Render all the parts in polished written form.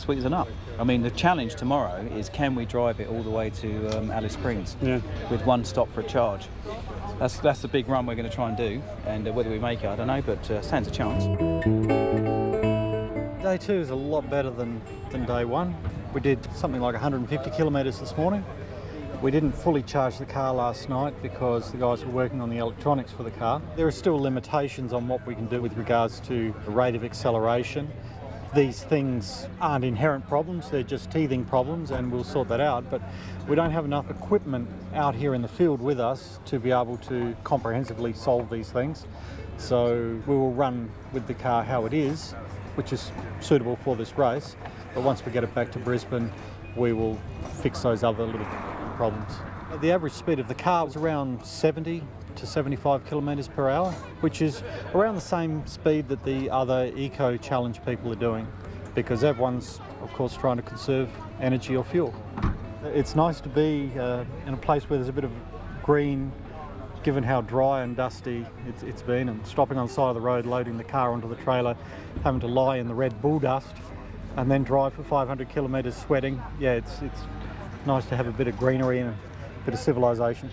sweetens it up. I mean, the challenge tomorrow is can we drive it all the way to Alice Springs with one stop for a charge. That's the big run we're going to try and do, and whether we make it, I don't know, but stands a chance. Day 2 is a lot better than day 1. We did something like 150 kilometres this morning. We didn't fully charge the car last night because the guys were working on the electronics for the car. There are still limitations on what we can do with regards to the rate of acceleration. These things aren't inherent problems, they're just teething problems, and we'll sort that out. But we don't have enough equipment out here in the field with us to be able to comprehensively solve these things. So we will run with the car how it is, which is suitable for this race. But once we get it back to Brisbane, we will fix those other little problems. The average speed of the car was around 70 to 75 kilometres per hour, which is around the same speed that the other eco challenge people are doing, because everyone's of course trying to conserve energy or fuel. It's nice to be in a place where there's a bit of green, given how dry and dusty it's been, and stopping on the side of the road, loading the car onto the trailer, having to lie in the Red Bull dust and then drive for 500 kilometres sweating. Yeah, it's nice to have a bit of greenery and a bit of civilisation.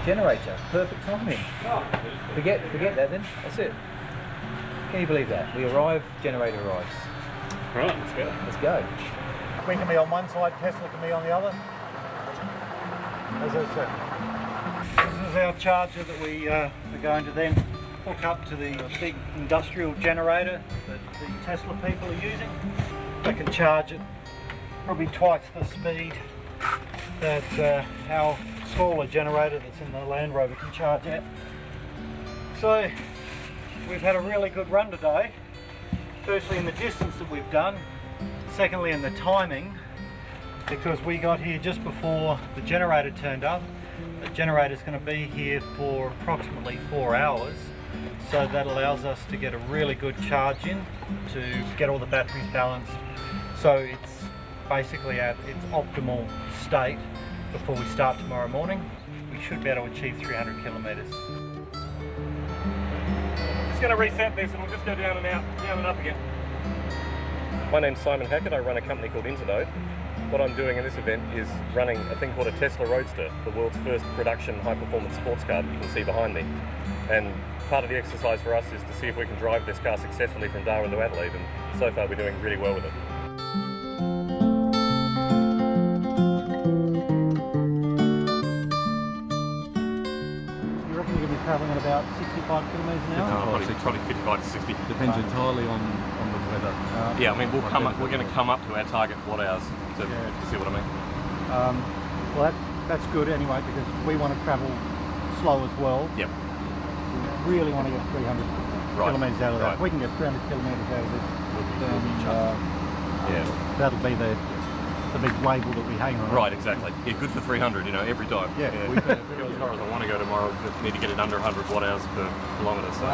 Generator, perfect timing. Forget that then, that's it. Can you believe that? We arrive, generator arrives. Right, let's go. Let's go. We can be on one side, Tesla can be on the other. As I said. This is our charger that we are going to then hook up to the big industrial generator that the Tesla people are using. They can charge it probably twice the speed that our smaller generator that's in the Land Rover can charge at. So we've had a really good run today. Firstly in the distance that we've done, secondly in the timing, because we got here just before the generator turned up. The generator's going to be here for approximately 4 hours, so that allows us to get a really good charge in to get all the batteries balanced, so it's basically at its optimal state before we start tomorrow morning. We should be able to achieve 300 kilometres. Just going to reset this and we'll just go down and out, down and up again. My name's Simon Hackett. I run a company called Internode. What I'm doing in this event is running a thing called a Tesla Roadster, the world's first production high-performance sports car that you can see behind me. And part of the exercise for us is to see if we can drive this car successfully from Darwin to Adelaide, and so far we're doing really well with it. Travelling at about 65 kilometres an hour? Probably 55 to 60. Depends entirely on the weather. Yeah, I mean, we're going to come up to our target watt hours to see what I mean. Well, that's good anyway, because we want to travel slow as well. Yep. We really want to get 300 kilometres out of that. If we can get 300 kilometres out of this, then that'll be the big label that we hang on. Right, exactly. Yeah, good for 300, you know, every time. Yeah. We go as far as I want to go tomorrow. Just need to get it under 100 watt hours per kilometre, so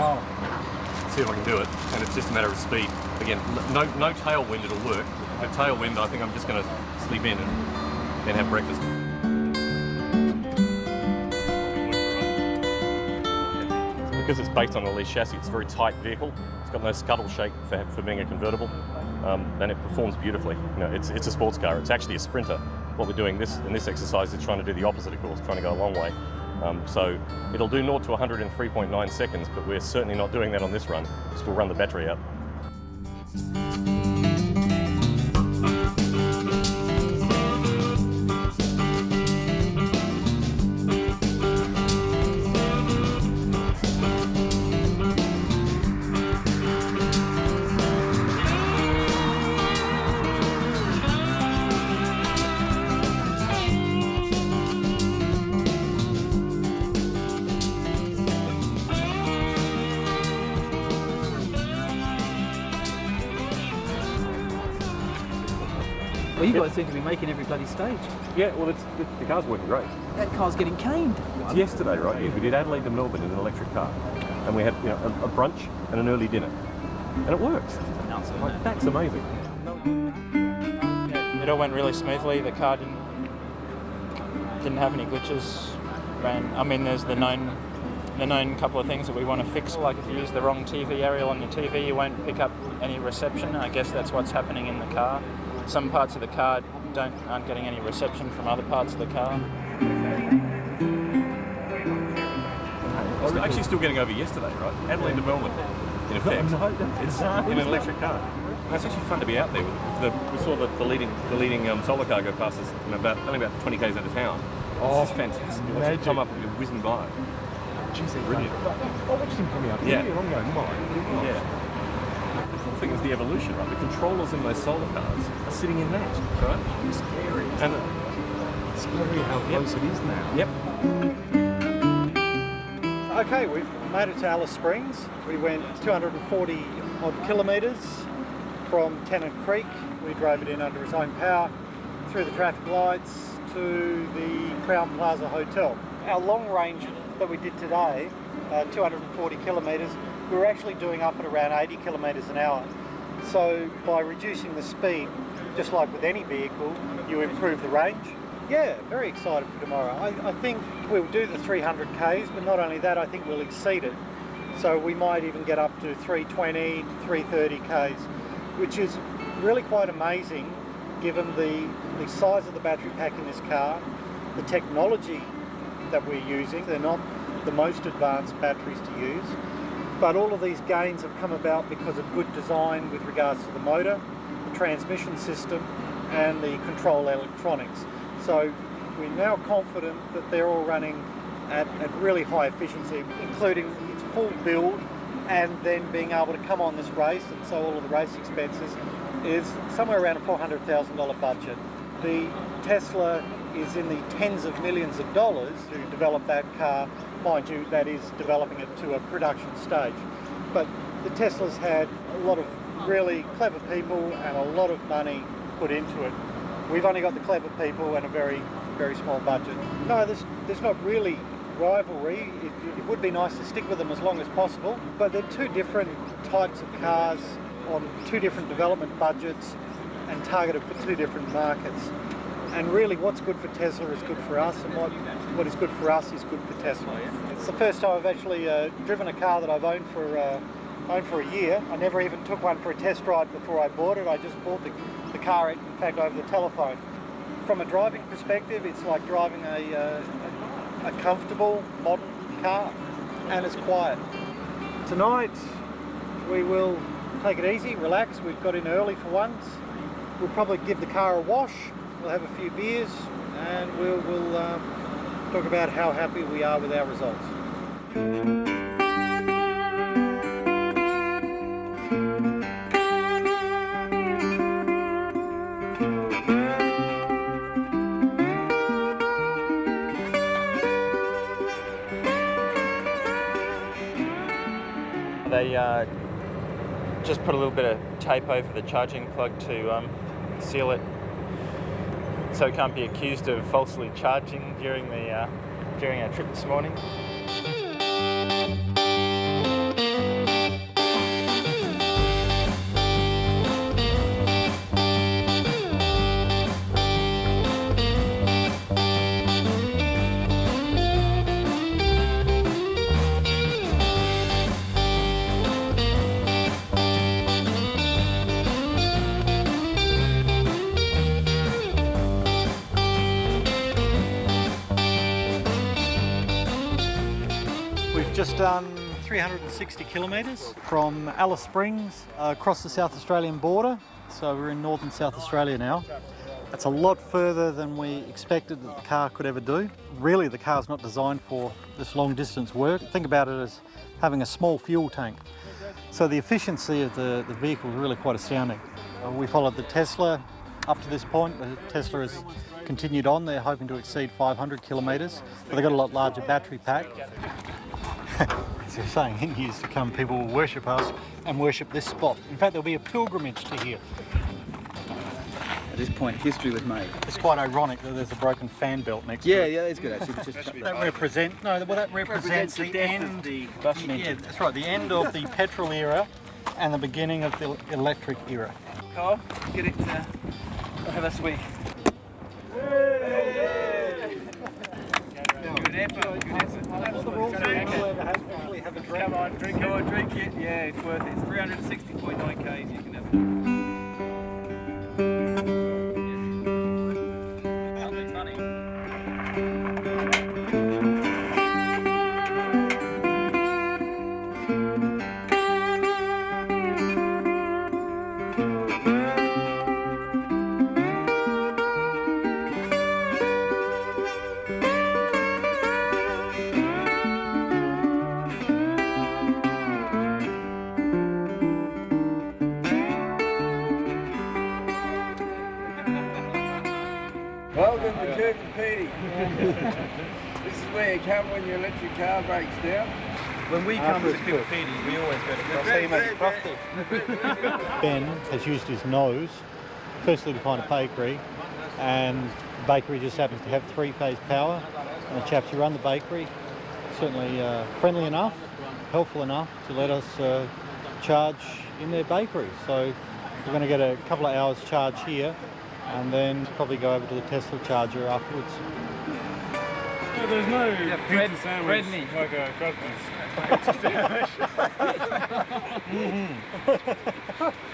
see if I can do it. And it's just a matter of speed. Again, no tailwind, it'll work. If it's tailwind, I think I'm just going to sleep in and then have breakfast. Because it's based on a lease chassis, it's a very tight vehicle. It's got no scuttle shake for being a convertible, and it performs beautifully. You know, it's a sports car. It's actually a sprinter. What we're doing in this exercise is trying to do the opposite, of course, trying to go a long way. So it'll do 0 to 100 in 3.9 seconds, but we're certainly not doing that on this run, because we'll run the battery out. Well, you guys seem to be making every bloody stage. Yeah, well, the car's working great. That car's getting caned. It's yesterday, right? Yeah, we did Adelaide to Melbourne in an electric car, and we had a brunch and an early dinner, and it works. Nuts, isn't Like, it? that's amazing. It all went really smoothly. The car didn't have any glitches. There's the known couple of things that we want to fix. Like if you use the wrong TV aerial on your TV, you won't pick up any reception. I guess that's what's happening in the car. Some parts of the car aren't getting any reception from other parts of the car. I was actually still getting over yesterday, right? Adelaide to Melbourne, in effect. It's in an electric car. And it's actually fun to be out there. We saw the leading solar car go past us in only about 20 k's out of town. This is fantastic. You watch it come up and you're whizzing by. Jeez, Brilliant. I watched him coming up Yeah. here and I'm going, my goodness. Yeah. The cool thing is the evolution, right? The controllers in those solar cars are sitting in that, right? It's scary. And It's scary how close it is now. yep. Okay, we've made it to Alice Springs. We went 240 odd kilometres from Tennant Creek. We drove it in under its own power, through the traffic lights to the Crown Plaza Hotel. Our long range that we did today, 240 kilometres, we were actually doing up at around 80 kilometres an hour. So by reducing the speed, just like with any vehicle, you improve the range. Yeah, very excited for tomorrow. I think we'll do the 300 Ks, but not only that, I think we'll exceed it. So we might even get up to 320, 330 Ks, which is really quite amazing given the size of the battery pack in this car, the technology that we're using. They're not the most advanced batteries to use, but all of these gains have come about because of good design with regards to the motor, the transmission system, and the control electronics. So we're now confident that they're all running at really high efficiency, including its full build, and then being able to come on this race, and so all of the race expenses is somewhere around a $400,000 budget. The Tesla is in the tens of millions of dollars to develop that car. Mind you, that is developing it to a production stage. But the Tesla's had a lot of really clever people and a lot of money put into it. We've only got the clever people and a very, very small budget. No, there's not really rivalry. It would be nice to stick with them as long as possible, but they're two different types of cars on two different development budgets and targeted for two different markets. And really what's good for Tesla is good for us, and what is good for us is good for Tesla. It's the first time I've actually driven a car that I've owned for a year. I never even took one for a test ride before I bought it. I just bought the car, in fact, over the telephone. From a driving perspective, it's like driving a comfortable, modern car, and it's quiet. Tonight, we will take it easy, relax. We've got in early for once. We'll probably give the car a wash. We'll have a few beers, and we'll talk about how happy we are with our results. They just put a little bit of tape over the charging plug to seal it, so it can't be accused of falsely charging during our trip this morning. Just done 360 kilometres from Alice Springs across the South Australian border. So we're in northern South Australia now. That's a lot further than we expected that the car could ever do. Really, the car's not designed for this long distance work. Think about it as having a small fuel tank. So the efficiency of the vehicle is really quite astounding. We followed the Tesla up to this point. The Tesla has continued on. They're hoping to exceed 500 kilometres, but they've got a lot larger battery pack. As you're saying, in years to come, people will worship us and worship this spot. In fact, there'll be a pilgrimage to here. this point history was made. It's quite ironic that there's a broken fan belt next to Yeah, it. yeah, that's good actually. That represents the end. the combustion Yeah, engine. that's right. The end of the petrol era and the beginning of the electric era. Carl, get it. Have a swig. Good effort. Good effort. Come on, drink it. Yeah, it's worth it. It's 360.9 k's. You can have it. Something's funny. Welcome to Kirk and Petey. This is where you come when your electric car breaks down. When we come to Kilpini, we always go to Crofty. Ben has used his nose, firstly to find a bakery, and the bakery just happens to have three-phase power. And the chaps who run the bakery, certainly friendly enough, helpful enough to let us charge in their bakery. So we're going to get a couple of hours charge here, and then probably go over to the Tesla charger afterwards. There's no bread, pizza sandwich bread like a Crosby's.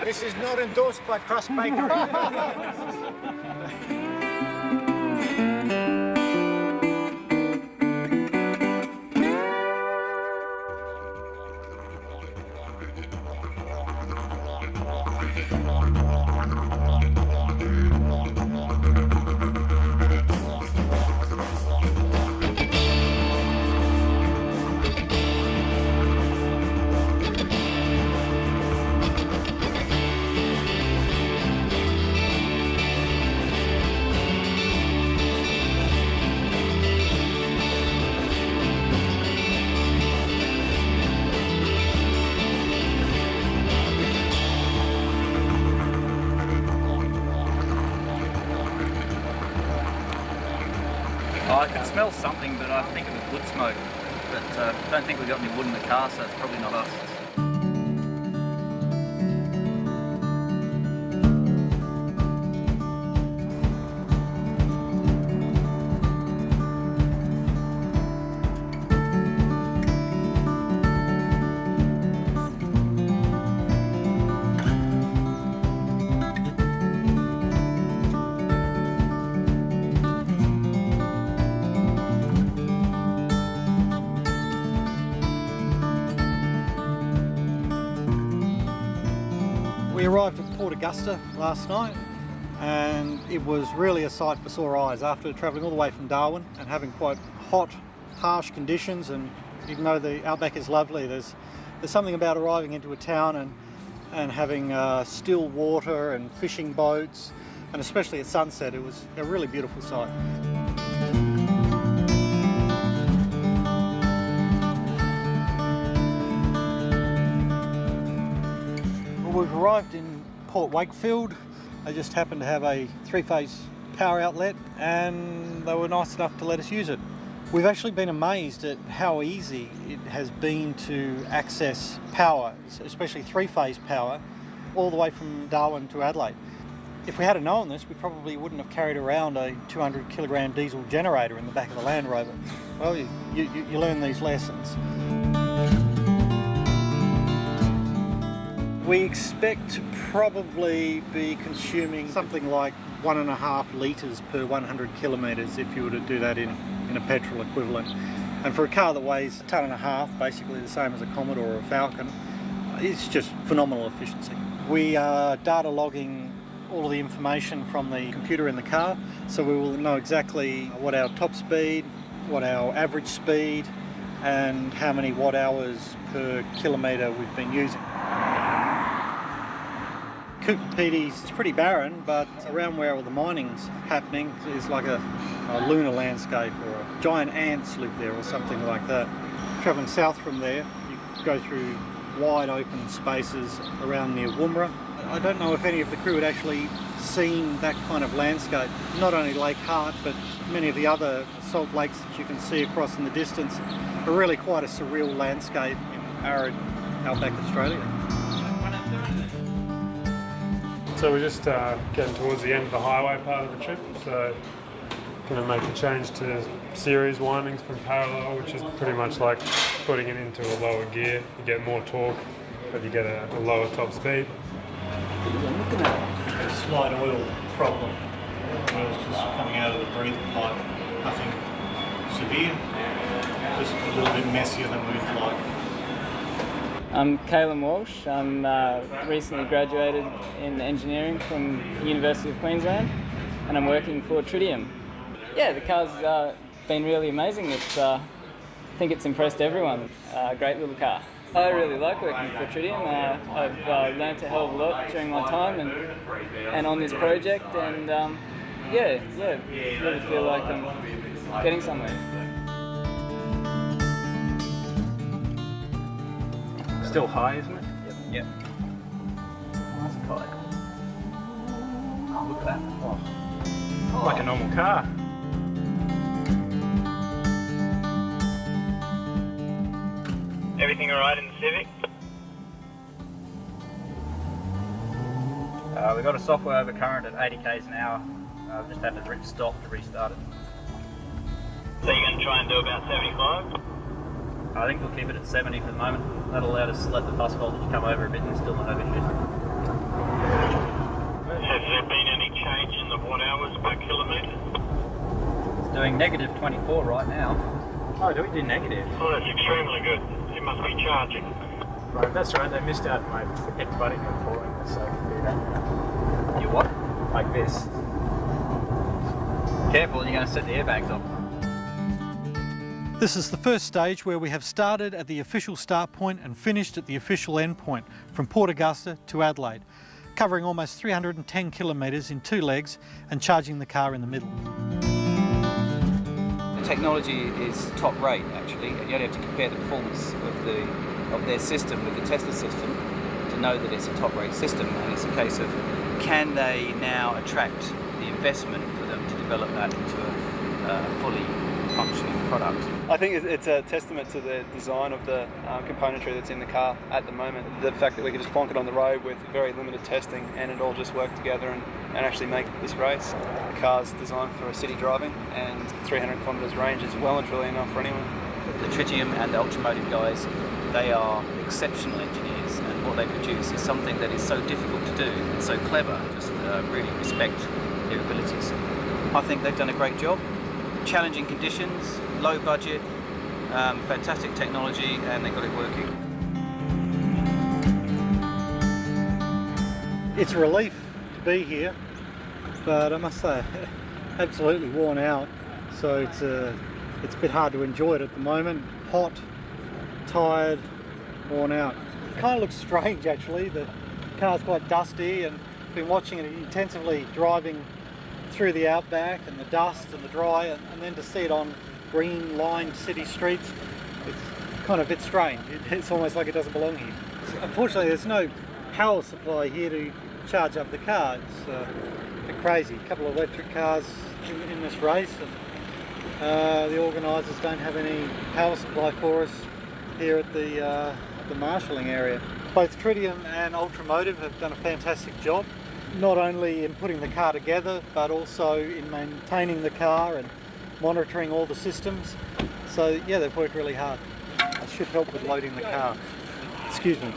This is not endorsed by Crust Bakery. I can smell something, but I think it was wood smoke. But don't think we got any wood in the car, so it's probably not us. We arrived at Port Augusta last night, and it was really a sight for sore eyes after travelling all the way from Darwin and having quite hot, harsh conditions. And even though the outback is lovely, there's something about arriving into a town and having still water and fishing boats, and especially at sunset, it was a really beautiful sight. We've arrived in Port Wakefield. They just happened to have a three-phase power outlet, and they were nice enough to let us use it. We've actually been amazed at how easy it has been to access power, especially three-phase power, all the way from Darwin to Adelaide. If we had known this, we probably wouldn't have carried around a 200 kilogram diesel generator in the back of the Land Rover. Well, you learn these lessons. We expect to probably be consuming something like 1.5 litres per 100 kilometres if you were to do that in a petrol equivalent. And for a car that weighs 1.5 tonnes, basically the same as a Commodore or a Falcon, it's just phenomenal efficiency. We are data logging all of the information from the computer in the car, so we will know exactly what our top speed, what our average speed, and how many watt hours per kilometre we've been using. Cooper Pete's pretty barren, but around where all the mining's happening is like a lunar landscape, or giant ants live there or something like that. Travelling south from there, you go through wide open spaces around near Woomera. I don't know if any of the crew had actually seen that kind of landscape. Not only Lake Hart, but many of the other salt lakes that you can see across in the distance are really quite a surreal landscape in arid outback Australia. So we're just getting towards the end of the highway part of the trip, so going to make the change to series windings from parallel, which is pretty much like putting it into a lower gear. You get more torque, but you get a lower top speed. A slight oil problem. Oil's just coming out of the breather pipe. Nothing severe, just a little bit messier than we'd like. I'm Caleb Walsh. I'm recently graduated in engineering from the University of Queensland, and I'm working for Tritium. Yeah, the car's been really amazing. I think it's impressed everyone. Great little car. I really like working for Tritium. I've learnt a hell of a lot during my time and on this project, and really feel like I'm getting somewhere. Still high, isn't it? Yep. Nice kite. Oh, look at that. Oh. Like a normal car. Everything alright in the Civic? We got a software overcurrent at 80 k's an hour. I've just had to rip stop to restart it. So you're going to try and do about 75? I think we'll keep it at 70 for the moment. That'll allow us to let the bus voltage come over a bit and still not overshoot. Has there been any change in the watt hours per kilometre? It's doing negative 24 right now. Oh, do we do negative? Oh, that's extremely good. It must be charging. Right, that's right. They missed out my hit button and falling, so I can do that. You what? Like this. Careful, you're going to set the airbags off. This is the first stage where we have started at the official start point and finished at the official end point from Port Augusta to Adelaide, covering almost 310 kilometres in 2 legs and charging the car in the middle. The technology is top rate actually. You only have to compare the performance of their system with the Tesla system to know that it's a top rate system, and it's a case of can they now attract the investment for them to develop that into a fully functioning product. I think it's a testament to the design of the componentry that's in the car at the moment. The fact that we can just plonk it on the road with very limited testing and it all just work together and actually make this race. The car's designed for city driving and 300 kilometres range is well and truly enough for anyone. The Tritium and the Ultramotive guys, they are exceptional engineers, and what they produce is something that is so difficult to do and so clever. Just really respect their abilities. I think they've done a great job. Challenging conditions, low budget, fantastic technology, and they got it working. It's a relief to be here, but I must say, absolutely worn out. So it's a bit hard to enjoy it at the moment. Hot, tired, worn out. It kind of looks strange actually. The car's quite dusty, and I've been watching it intensively driving through the outback and the dust and the dry, and then to see it on green lined city streets, it's kind of a bit strange. It's almost like it doesn't belong here. Unfortunately there's no power supply here to charge up the car. It's a bit crazy. A couple of electric cars in this race, and the organisers don't have any power supply for us here at the marshalling area. Both Tritium and Ultramotive have done a fantastic job, not only in putting the car together, but also in maintaining the car and monitoring all the systems. So yeah, they've worked really hard. It should help with loading the car. Excuse me.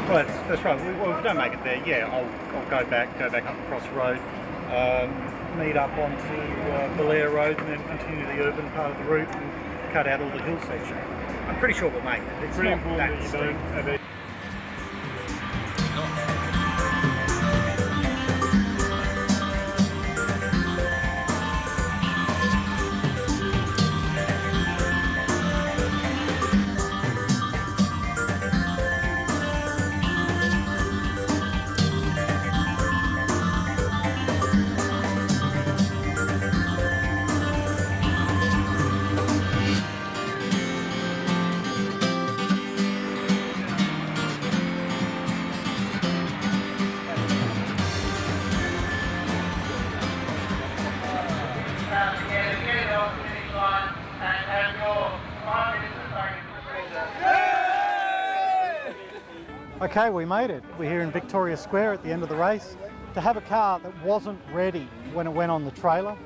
Right, that's right. Well, if we don't make it there, yeah, I'll go back up across the road, meet up onto Belair Road, and then continue the urban part of the route and cut out all the hill section. I'm pretty sure we'll make it. It's pretty not important that that you steep. don't have it. Okay, we made it. We're here in Victoria Square at the end of the race. To have a car that wasn't ready when it went on the trailer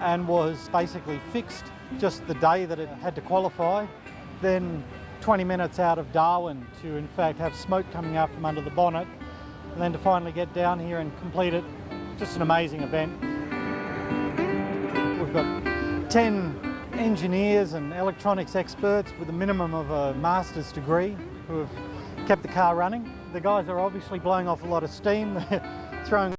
and was basically fixed just the day that it had to qualify, then 20 minutes out of Darwin to in fact have smoke coming out from under the bonnet, and then to finally get down here and complete it, just an amazing event. We've got 10 engineers and electronics experts with a minimum of a master's degree who have kept the car running. The guys are obviously blowing off a lot of steam. They're throwing